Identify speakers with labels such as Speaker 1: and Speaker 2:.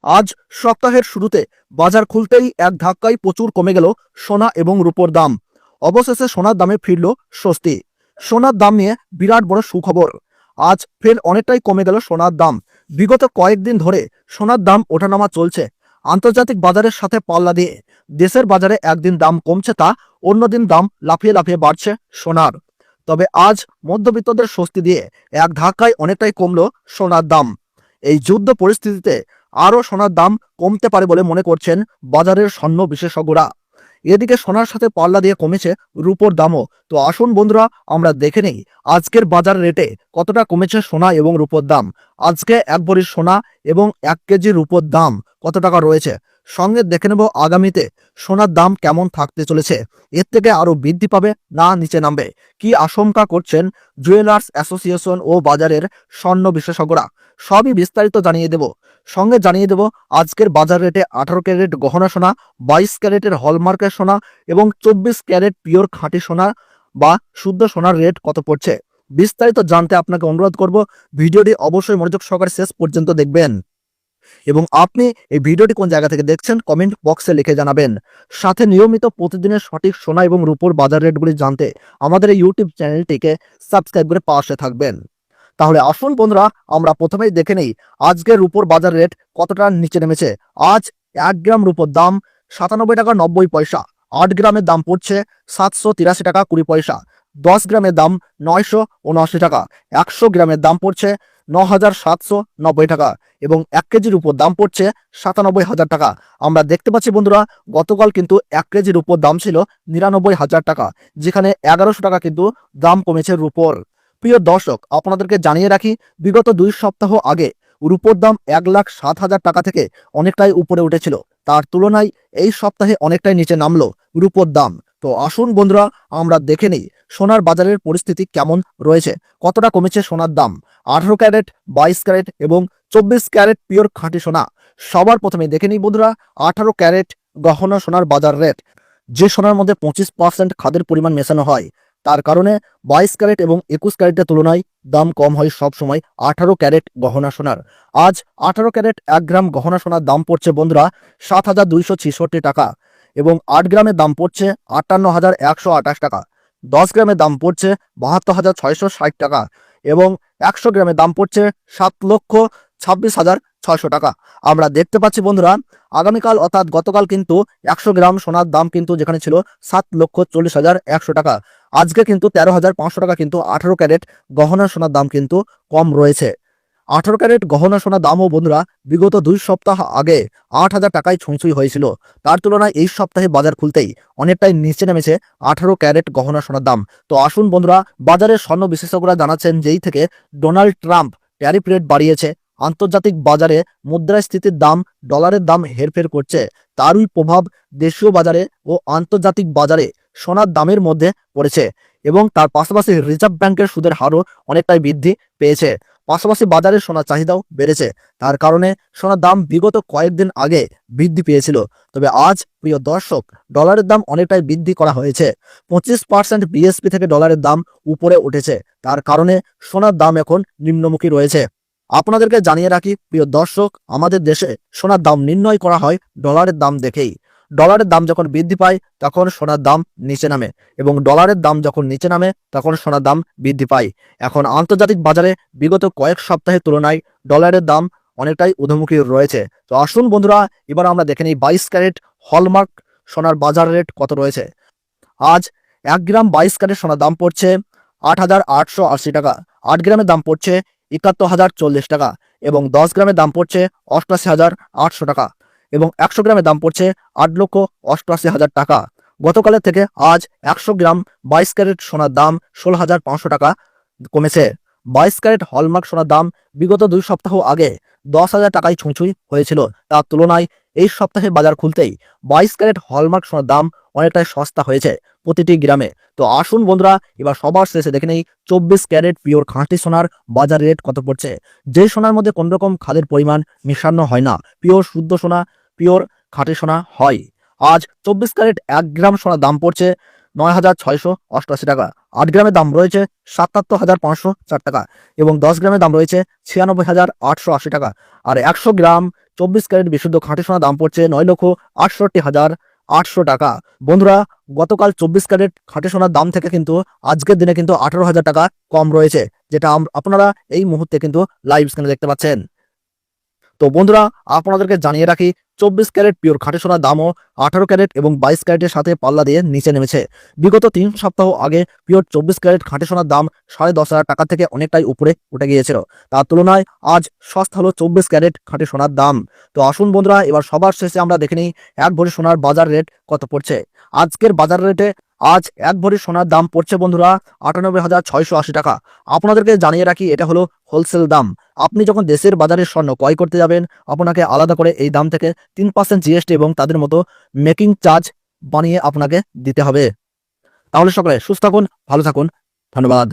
Speaker 1: আজ সপ্তাহের শুরুতে বাজার খুলতেই এক ধাক্কায় প্রচুর কমে গেল সোনা এবং রূপোর দাম। অবশেষে সোনার দামে ফিরল স্বস্তি। সোনার দাম নিয়ে বিরাট বড় সুখবর। আজ ফের অনেকটাই কমে গেল সোনার দাম। বিগত কয়েকদিন ধরে সোনার দাম ওঠানামা চলছে। আন্তর্জাতিক বাজারের সাথে পাল্লা দিয়ে দেশের বাজারে একদিন দাম কমছে, তা অন্যদিন দাম লাফিয়ে লাফিয়ে বাড়ছে সোনার। তবে আজ মধ্যবিত্তদের স্বস্তি দিয়ে এক ধাক্কায় অনেকটাই কমলো সোনার দাম। এই যুদ্ধ পরিস্থিতিতে আরও সোনার দাম কমতে পারে বলে মনে করছেন বাজারের স্বর্ণ বিশেষজ্ঞরা। এদিকে সোনার সাথে পাল্লা দিয়ে কমেছে রূপোর দামও। তো আসুন বন্ধুরা, আমরা দেখে নেই আজকের বাজার রেটে কতটা কমেছে সোনা এবং রূপোর দাম। আজকে এক ভরি সোনা এবং 1 কেজি রূপোর দাম কত টাকা রয়েছে, সঙ্গে দেখে নেব আগামীতে সোনার দাম কেমন থাকতে চলেছে। এর থেকে আরও বৃদ্ধি পাবে না নিচে নামবে, কি আশঙ্কা করছেন জুয়েলার্স অ্যাসোসিয়েশন ও বাজারের স্বর্ণ বিশেষজ্ঞরা, সবই বিস্তারিত জানিয়ে দেব। সঙ্গে জানিয়ে দেব আজকের বাজার রেটে 18 ক্যারেট গহনা সোনা, 22 ক্যারেটের হলমার্কের সোনা এবং 24 ক্যারেট পিওর খাঁটি সোনা বা শুদ্ধ সোনার রেট কত পড়ছে। বিস্তারিত জানতে আপনাকে অনুরোধ করব ভিডিওটি অবশ্যই মনোযোগ সহকারে শেষ পর্যন্ত দেখবেন। এবং আপনি এই ভিডিওটি কোন জায়গা থেকে দেখছেন কমেন্ট বক্সে লিখে জানাবেন। সাথে নিয়মিত প্রতিদিনের সঠিক সোনা এবং রূপোর বাজার রেটগুলি জানতে আমাদের এই ইউটিউব চ্যানেলটিকে সাবস্ক্রাইব করে পাশে থাকবেন। তাহলে আসুন বন্ধুরা, আমরা প্রথমেই দেখে নেই আজকের রূপোর বাজার রেট কতটা নিচে নেমেছে। আজ 1 গ্রাম রূপোর দাম 97 টাকা 90 পয়সা। 8 গ্রামের দাম পড়ছে 783 টাকা 20 পয়সা। 10 গ্রামের দাম 979 টাকা। 100 গ্রামের দাম পড়ছে 9790 টাকা এবং 1 কেজির উপর দাম পড়ছে 97,000 টাকা। আমরা দেখতে পাচ্ছি বন্ধুরা, গতকাল কিন্তু 1 কেজির উপর দাম ছিল 99,000 টাকা, যেখানে 1100 টাকা কিন্তু দাম কমেছে রূপোর। প্রিয় দর্শক, আপনাদেরকে জানিয়ে রাখি, বিগত 2 সপ্তাহ আগে রূপোর দাম 1,07,000 টাকা থেকে অনেকটাই উপরে উঠেছিল। তার তুলনায় এই সপ্তাহে অনেকটাই নিচে নামলো রূপোর দাম। তো আসুন বন্ধুরা, আমরা দেখে নিই সোনার বাজারের পরিস্থিতি কেমন রয়েছে, কতটা কমেছে সোনার দাম। 18 ক্যারেট, 22 ক্যারেট এবং 24 ক্যারেট পিওর খাঁটি সোনা। সবার প্রথমে দেখে নিই বন্ধুরা 18 ক্যারেট গহনা সোনার বাজার রেট। যে সোনার মধ্যে 25% খাদের পরিমাণ মেশানো হয়, তার কারণে 22 ক্যারেট এবং 21 ক্যারেটের তুলনায় দাম কম হয় সব সময় 18 ক্যারেট গহনা সোনার। আজ 18 ক্যারেট 1 গ্রাম গহনা সোনার দাম পড়ছে বন্ধুরা 7,266 টাকা এবং 8 গ্রামের দাম পড়ছে 58,128 টাকা। 10 গ্রামের দাম পড়ছে 72,660 টাকা এবং 100 গ্রামের দাম পড়ছে 7,26,600 টাকা। আমরা দেখতে পাচ্ছি বন্ধুরা, আগামীকাল অর্থাৎ গতকাল কিন্তু 100 গ্রাম সোনার দাম কিন্তু যেখানে ছিল 7,40,100 টাকা, আজকে কিন্তু 13,500 টাকা কিন্তু 18 ক্যারেট গহনা সোনার দাম কিন্তু কম রয়েছে। 18 ক্যারেট গহনা সোনার দামও বন্ধুরা বিগত 2 সপ্তাহ আগে 8,000 টাকায় ছুঁই হয়েছিল। তার তুলনায় এই সপ্তাহে বাজার খুলতেই অনেকটাই নিচে নেমেছে 18 ক্যারেট গহনা সোনার দাম। তো আসুন বন্ধুরা, বাজারের স্বর্ণ বিশেষজ্ঞরা জানাচ্ছেন যেই থেকে ডোনাল্ড ট্রাম্প ট্যারিফ রেট বাড়িয়েছে, আন্তর্জাতিক বাজারে মুদ্রাস্ফীতির দাম, ডলারের দাম হেরফের করছে, তারই প্রভাব দেশীয় বাজারে ও আন্তর্জাতিক বাজারে সোনার দামের মধ্যে পড়েছে এবং তার পাশাপাশি রিজার্ভ ব্যাংকের সুদের হারও অনেকটাই বৃদ্ধি পেয়েছে। পাশাপাশি বাজারে সোনার চাহিদাও বেড়েছে, তার কারণে সোনার দাম বিগত কয়েকদিন আগে বৃদ্ধি পেয়েছিল। তবে আজ প্রিয় দর্শক, ডলারের দাম অনেকটাই বৃদ্ধি করা হয়েছে। 25% বিএসপি থেকে ডলারের দাম উপরে উঠেছে, তার কারণে সোনার দাম এখন নিম্নমুখী রয়েছে। আপনাদেরকে জানিয়ে রাখি প্রিয় দর্শক, আমাদের দেশে সোনার দাম নির্ণয় করা হয় ডলারের দাম দেখেই। ডলারের দাম যখন বৃদ্ধি পায় তখন সোনার দাম নিচে নামে এবং ডলারের দাম যখন নিচে নামে তখন সোনার দাম বৃদ্ধি পায়। এখন আন্তর্জাতিক বাজারে বিগত কয়েক সপ্তাহের তুলনায় ডলারের দাম অনেকটাই ঊর্ধ্বমুখী রয়েছে। তো আসুন বন্ধুরা, এবার আমরা দেখে নিই 22 ক্যারেট হলমার্ক সোনার বাজার রেট কত রয়েছে। আজ 1 গ্রাম 22 ক্যারেট সোনার দাম পড়ছে 8,880 টাকা। 8 গ্রামের দাম পড়ছে 71,040 টাকা এবং 10 গ্রামের দাম পড়ছে 88,800 টাকা এবং 100 গ্রামের দাম পড়ছে 8,88,000 টাকা। গতকালের থেকে আজ 100 গ্রাম 22 ক্যারেট সোনার দাম 16,500 টাকা কমেছে। 22 ক্যারেট হলমার্ক সোনার দাম বিগত 2 সপ্তাহ আগে 10,000 টাকায় ছুঁই হয়েছিল। তার তুলনায় এই সপ্তাহে বাজার খুলতেই 22 ক্যারেট হলমার্ক সোনার দাম অনেকটাই সস্তা হয়েছে প্রতিটি গ্রামে। তো আসুন বন্ধুরা, এবার সবার শেষে দেখে নেই 24 ক্যারেট পিওর খাঁটি সোনার বাজার রেট কত পড়ছে। যে সোনার মধ্যে কোন রকম খাদের পরিমাণ মিশানো হয় না, পিওর শুদ্ধ সোনা, পিওর খাঁটি সোনা হয়। আজ 24 ক্যারেট 1 গ্রাম সোনার দাম পড়ছে 9,688 টাকা। 8 গ্রামের দাম রয়েছে 77,504 টাকা এবং 10 গ্রামের দাম রয়েছে 96,880 টাকা আর 100 গ্রাম 24 ক্যারেট বিশুদ্ধ খাঁটি সোনার দাম পড়ছে 9,68,800 টাকা। বন্ধুরা, গতকাল 24 ক্যারেট খাঁটি সোনার দাম থেকে কিন্তু আজকের দিনে কিন্তু 18,000 টাকা কম রয়েছে, যেটা আপনারা এই মুহূর্তে কিন্তু লাইভ স্ক্রিনে দেখতে পাচ্ছেন। তো বন্ধুরা, আপনাদেরকে জানিয়ে রাখি 24 ক্যারেট পিওর খাঁটি সোনার দামও 18 ক্যারেট এবং 22 ক্যারেটের সাথে পাল্লা দিয়ে নিচে নেমেছে। বিগত 3 সপ্তাহ আগে পিওর 24 ক্যারেট খাঁটি সোনার দাম 10,500 টাকা থেকে অনেকটাই উপরে উঠে গিয়েছিল। তার তুলনায় আজ সস্তা হলো 24 ক্যারেট খাঁটি সোনার দাম। তো আসুন বন্ধুরা, এবার সবার শেষে আমরা দেখে নিই 1 ভরি সোনার বাজার রেট কত পড়ছে। আজকের বাজার রেটে আজ 1 ভরি সোনার দাম পড়ছে বন্ধুরা 98,680 টাকা। আপনাদেরকে জানিয়ে রাখি, এটা হলো হোলসেল দাম। আপনি যখন দেশের বাজারে স্বর্ণ ক্রয় করতে যাবেন, আপনাকে আলাদা করে এই দাম থেকে 3% জিএসটি এবং তাদের মতো মেকিং চার্জ বানিয়ে আপনাকে দিতে হবে। তাহলে সকলে সুস্থ থাকুন, ভালো থাকুন, ধন্যবাদ।